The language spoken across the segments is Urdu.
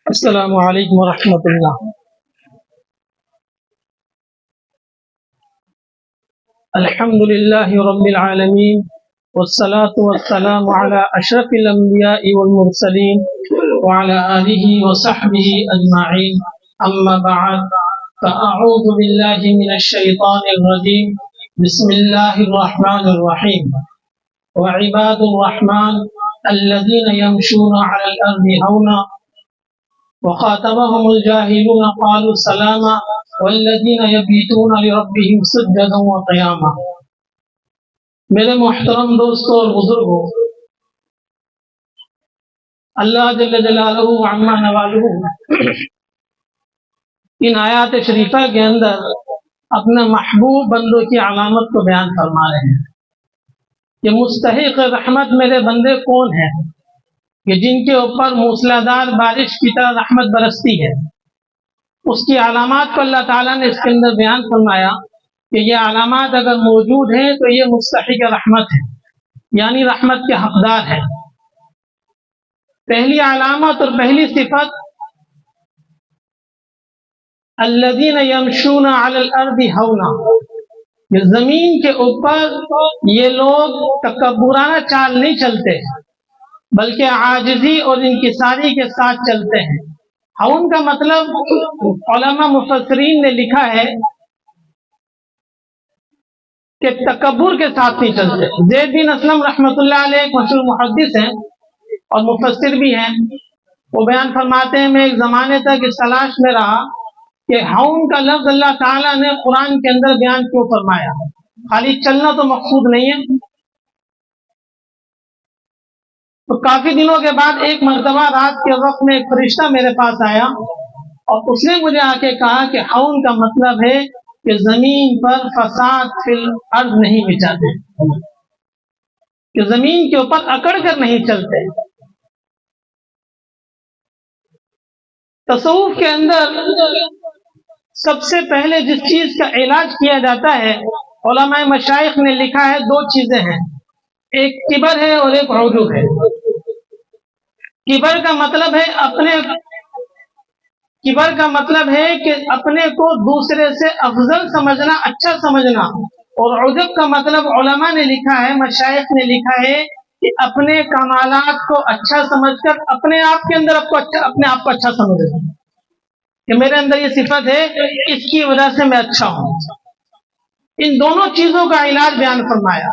السلام علیکم ورحمۃ اللہ۔ الحمد للہ رب العالمین والصلاة والسلام علی اشرف الانبیاء والمرسلین وعلی آلہ وصحبہ اجمعین، اما بعد فاعوذ باللہ من الشیطان الرجیم، بسم اللہ الرحمن الرحیم۔ وعباد الرحمن الذین یمشون علی الارض ہونا وخاطبهم الجاهلون قالوا سلاما والذین یبیتون لربهم سجدا وقیاما۔ میرے محترم دوستوں اور بزرگوں، اللہ جل جلالہ وعما نوالہ ان آیات شریفہ کے اندر اپنے محبوب بندوں کی علامت کو بیان فرما رہے ہیں کہ مستحق رحمت میرے بندے کون ہیں کہ جن کے اوپر موسلادھار بارش کی طرح رحمت برستی ہے۔ اس کی علامات کو اللہ تعالیٰ نے اس کے اندر بیان فرمایا کہ یہ علامات اگر موجود ہیں تو یہ مستحق رحمت ہے، یعنی رحمت کے حقدار ہے۔ پہلی علامت اور پہلی صفت، الذین یمشون علی الارض ہونا، یہ زمین کے اوپر یہ لوگ تکبرانہ چال نہیں چلتے بلکہ عاجزی اور انکساری کے ساتھ چلتے ہیں۔ ہون کا مطلب علماء مفسرین نے لکھا ہے کہ تکبر کے ساتھ نہیں چلتے۔ زید بن اسلم رحمۃ اللہ علیہ ایک مشہور محدث ہیں اور مفسر بھی ہیں، وہ بیان فرماتے ہیں میں ایک زمانے تک اس تلاش میں رہا کہ ہون کا لفظ اللہ تعالیٰ نے قرآن کے اندر بیان کیوں فرمایا، خالی چلنا تو مقصود نہیں ہے۔ تو کافی دنوں کے بعد ایک مرتبہ رات کے وقت میں ایک فرشتہ میرے پاس آیا اور اس نے مجھے آ کے کہا کہ ہون کا مطلب ہے کہ زمین پر فساد فی الارض نہیں مچاتے، کہ زمین کے اوپر اکڑ کر نہیں چلتے۔ تصوف کے اندر سب سے پہلے جس چیز کا علاج کیا جاتا ہے، علماء مشائخ نے لکھا ہے دو چیزیں ہیں، ایک کبر ہے اور ایک عجب ہے۔ کبر کا مطلب ہے کہ اپنے کو دوسرے سے افضل سمجھنا، اچھا سمجھنا، اور عجب کا مطلب علماء نے لکھا ہے، مشائخ نے لکھا ہے کہ اپنے کمالات کو اچھا سمجھ کر اپنے آپ کے اندر اپنے آپ کو اچھا سمجھنا، کہ میرے اندر یہ صفت ہے، اس کی وجہ سے میں اچھا ہوں۔ ان دونوں چیزوں کا علاج بیان فرمایا،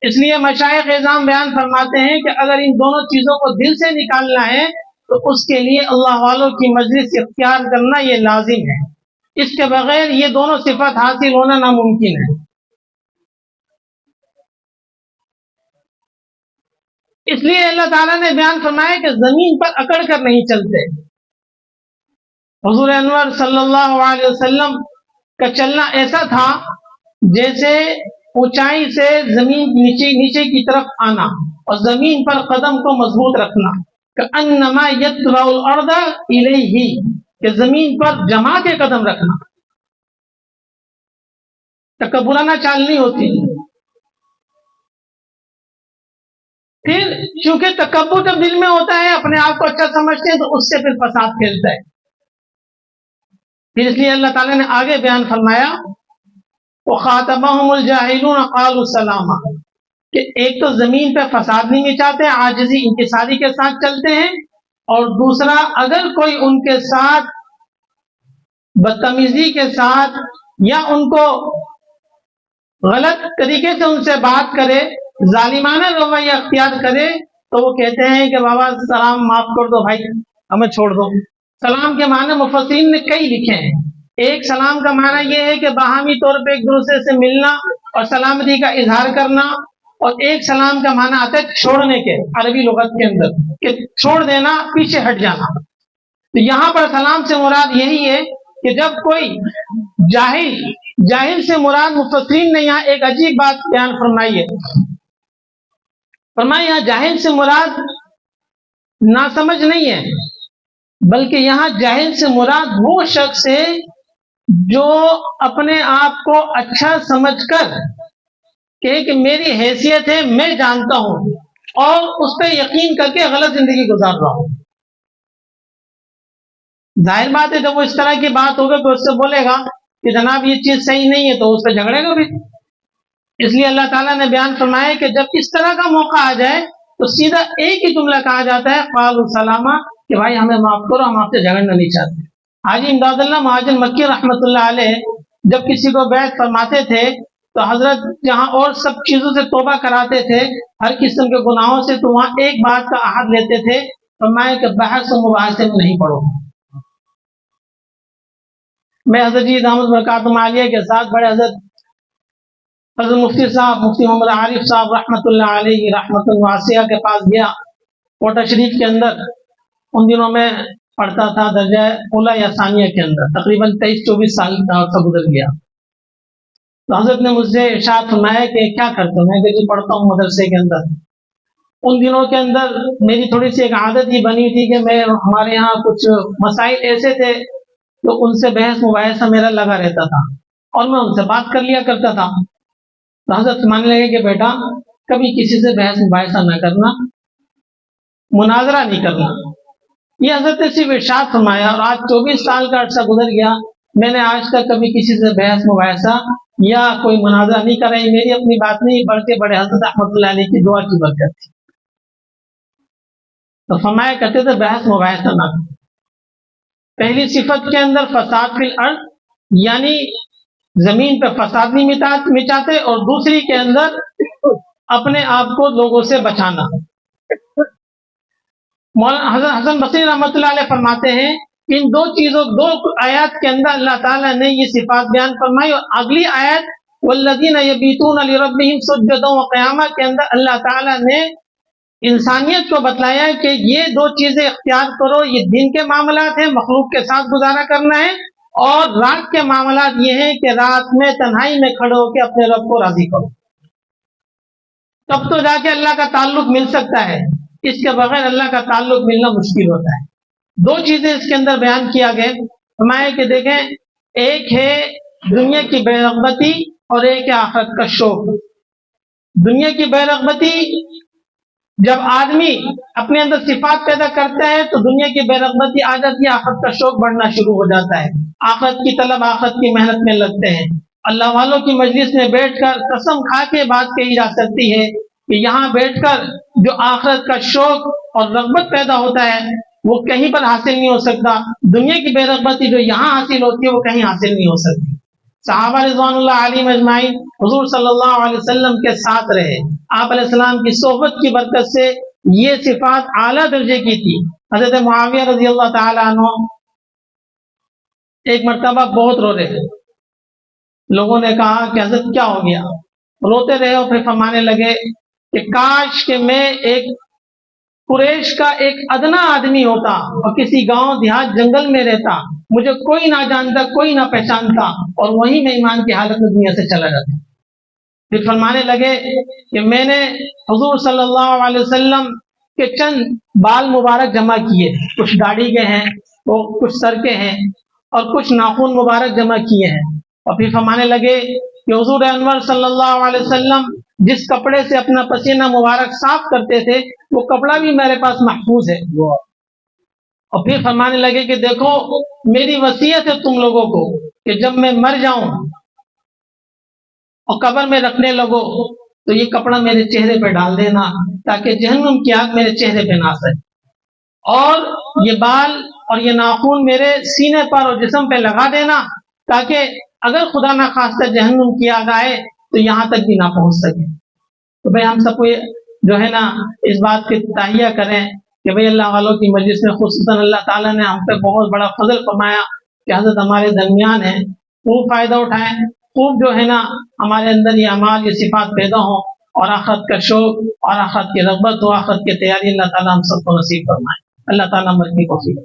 اس لیے مشائخ اعظام بیان فرماتے ہیں کہ اگر ان دونوں چیزوں کو دل سے نکالنا ہے تو اس کے لیے اللہ والوں کی مجلس اختیار کرنا یہ لازم ہے، اس کے بغیر یہ دونوں صفت حاصل ہونا ناممکن ہے۔ اس لیے اللہ تعالیٰ نے بیان فرمایا کہ زمین پر اکڑ کر نہیں چلتے۔ حضور انور صلی اللہ علیہ وسلم کا چلنا ایسا تھا جیسے اونچائی سے زمین نیچے کی طرف آنا اور زمین پر قدم کو مضبوط رکھنا، کأنما یتبع الارض الیہ، کہ زمین پر جما کے قدم رکھنا، تکبرانہ چال نہیں ہوتی۔ پھر چونکہ تکبر جب دل میں ہوتا ہے، اپنے آپ کو اچھا سمجھتے ہیں تو اس سے پھر فساد پھیلتا ہے۔ پھر اس لیے اللہ تعالیٰ نے آگے بیان فرمایا وَخَاطَبَهُمُ الْجَاهِلُونَ قَالُوا سَلَامًا، کہ ایک تو زمین پہ فساد نہیں مچاتے، عاجزی انکساری کے ساتھ چلتے ہیں، اور دوسرا اگر کوئی ان کے ساتھ بدتمیزی کے ساتھ یا ان کو غلط طریقے سے ان سے بات کرے، ظالمانہ رویہ اختیار کرے، تو وہ کہتے ہیں کہ بابا سلام معاف کر دو بھائی، ہمیں چھوڑ دو۔ سلام کے معنی مفسرین نے کئی لکھے ہیں۔ ایک سلام کا معنی یہ ہے کہ باہمی طور پہ ایک دوسرے سے ملنا اور سلامتی کا اظہار کرنا، اور ایک سلام کا معنی آتا ہے چھوڑنے کے، عربی لغت کے اندر کہ چھوڑ دینا، پیچھے ہٹ جانا۔ تو یہاں پر سلام سے مراد یہی ہے کہ جب کوئی جاہل سے مراد، مفسرین نے یہاں ایک عجیب بات بیان فرمائی ہے، فرمایا یہاں جاہل سے مراد ناسمجھ نہیں ہے، بلکہ یہاں جاہل سے مراد وہ شخص ہے جو اپنے آپ کو اچھا سمجھ کر کہ میری حیثیت ہے، میں جانتا ہوں، اور اس پہ یقین کر کے غلط زندگی گزار رہا ہوں۔ ظاہر بات ہے جب وہ اس طرح کی بات ہوگا تو اس سے بولے گا کہ جناب یہ چیز صحیح نہیں ہے تو اس پہ جھگڑے گا بھی. اس لیے اللہ تعالیٰ نے بیان فرمایا کہ جب اس طرح کا موقع آ جائے تو سیدھا ایک ہی جملہ کہا جاتا ہے قالوا سلاما، کہ بھائی ہمیں معاف کرو، ہم آپ سے جھگڑنا نہیں چاہتے. حاجی امداد اللہ مہاجر مکی رحمۃ اللہ علیہ جب کسی کو بیعت فرماتے تھے تو حضرت جہاں اور سب چیزوں سے توبہ کراتے تھے، ہر قسم کے گناہوں سے، تو وہاں ایک بات کا عہد لیتے تھے، فرمایا کہ بحث و مباحثے میں نہیں پڑھو. میں حضرت جی دامت برکاتہم عالیہ کے ساتھ بڑے حضرت مفتی صاحب مفتی محمد عارف صاحب رحمۃ اللہ علیہ رحمۃ الواسعہ کے پاس گیا کوٹہ شریف کے اندر. ان دنوں میں پڑھتا تھا درجہ اولا یا ثانیہ کے اندر، تقریباً 23-24 سال کا عرصہ گزر گیا. تو حضرت نے مجھ سے ارشاد فرمایا کہ کیا کرتے ہو؟ میں کہ جی پڑھتا ہوں مدرسے کے اندر. ان دنوں کے اندر میری تھوڑی سی ایک عادت یہ بنی تھی کہ میں ہمارے یہاں کچھ مسائل ایسے تھے تو ان سے بحث مباحثہ میرا لگا رہتا تھا اور میں ان سے بات کر لیا کرتا تھا. تو حضرت ماننے لگے کہ بیٹا کبھی کسی سے بحث مباحثہ نہ کرنا، مناظرہ نہیں کرنا. یہ حضرت نے صرف ارشاد فرمایا اور آج 24 سال کا عرصہ گزر گیا، میں نے آج تک کبھی کسی سے بحث مباحثہ یا کوئی مناظرہ نہیں کرا. یہ میری اپنی بات نہیں بلکہ بڑے حضرت احمد اللہ علیہ کی دعا کی برکت تھی. تو فرمایا کرتے تھے بحث مباحثہ نہ کرو. پہلی صفت کے اندر فساد فی الارض، یعنی زمین پہ فساد نہیں مٹاتے، اور دوسری کے اندر اپنے آپ کو لوگوں سے بچانا. مولانا حضرت حسن بصری رحمۃ اللہ علیہ فرماتے ہیں ان دو آیات کے اندر اللہ تعالیٰ نے یہ صفات بیان فرمائی، اور اگلی آیت والذین یبیتون لربہم سجدا وقیاما کے اندر اللہ تعالیٰ نے انسانیت کو بتلایا کہ یہ دو چیزیں اختیار کرو. یہ دن کے معاملات ہیں، مخلوق کے ساتھ گزارا کرنا ہے، اور رات کے معاملات یہ ہیں کہ رات میں تنہائی میں کھڑے ہو کے اپنے رب کو راضی کرو. تب تو جا کے اللہ کا تعلق مل سکتا ہے، اس کے بغیر اللہ کا تعلق ملنا مشکل ہوتا ہے. دو چیزیں اس کے اندر بیان کیا گئے. فرمایا کہ دیکھیں ایک ہے دنیا کی بے رغبتی اور ایک ہے آخرت کا شوق. دنیا کی بے رغبتی، جب آدمی اپنے اندر صفات پیدا کرتا ہے تو دنیا کی بے رغبتی آ جاتی ہے، آخرت کا شوق بڑھنا شروع ہو جاتا ہے. آخرت کی طلب، آخرت کی محنت میں لگتے ہیں. اللہ والوں کی مجلس میں بیٹھ کر قسم کھا کے بات کہی جا سکتی ہے کہ یہاں بیٹھ کر جو آخرت کا شوق اور رغبت پیدا ہوتا ہے وہ کہیں پر حاصل نہیں ہو سکتا. دنیا کی بے رغبتی جو یہاں حاصل ہوتی ہے وہ کہیں حاصل نہیں ہو سکتی. صحابہ رضوان اللہ علیہم اجمعین حضور صلی اللہ علیہ وسلم کے ساتھ رہے، آپ علیہ السلام کی صحبت کی برکت سے یہ صفات اعلیٰ درجے کی تھی. حضرت معاویہ رضی اللہ تعالیٰ عنہ ایک مرتبہ بہت رو رہے. لوگوں نے کہا کہ حضرت کیا ہو گیا؟ روتے رہے اور پھر فرمانے لگے کہ کاش کہ میں ایک قریش کا ایک ادنا آدمی ہوتا اور کسی گاؤں دیہات جنگل میں رہتا، مجھے کوئی نہ جانتا، کوئی نہ پہچانتا، اور وہیں میں ایمان کی حالت میں دنیا سے چلا جاتا. پھر فرمانے لگے کہ میں نے حضور صلی اللہ علیہ وسلم کے چند بال مبارک جمع کیے، کچھ داڑھی کے ہیں، وہ کچھ سر کے ہیں، اور کچھ ناخن مبارک جمع کیے ہیں. اور پھر فرمانے لگے کہ حضور انور صلی اللہ علیہ وسلم جس کپڑے سے اپنا پسینہ مبارک صاف کرتے تھے وہ کپڑا بھی میرے پاس محفوظ ہے. اور پھر فرمانے لگے کہ دیکھو میری وصیت ہے تم لوگوں کو کہ جب میں مر جاؤں اور قبر میں رکھنے لگو تو یہ کپڑا میرے چہرے پہ ڈال دینا تاکہ جہنم کی آگ میرے چہرے پہ نہ سکے، اور یہ بال اور یہ ناخن میرے سینے پر اور جسم پہ لگا دینا تاکہ اگر خدا نہ خواستہ جہنم کی آگ آئے تو یہاں تک بھی نہ پہنچ سکے. تو بھائی ہم سب کو جو ہے نا اس بات کی تہیہ کریں کہ بھائی اللہ والوں کی مجلس میں خصوصاً اللہ تعالیٰ نے ہم پہ بہت بڑا فضل فرمایا کہ حضرت ہمارے درمیان ہیں. خوب فائدہ اٹھائیں، خوب جو ہے نا ہمارے اندر یہ اعمال، یہ صفات پیدا ہوں، اور آخرت کا شوق اور آخرت کی رغبت ہو، آخرت کی تیاری اللہ تعالیٰ ہم سب کو نصیب فرمائے. اللہ تعالیٰ ہم کی توفیق.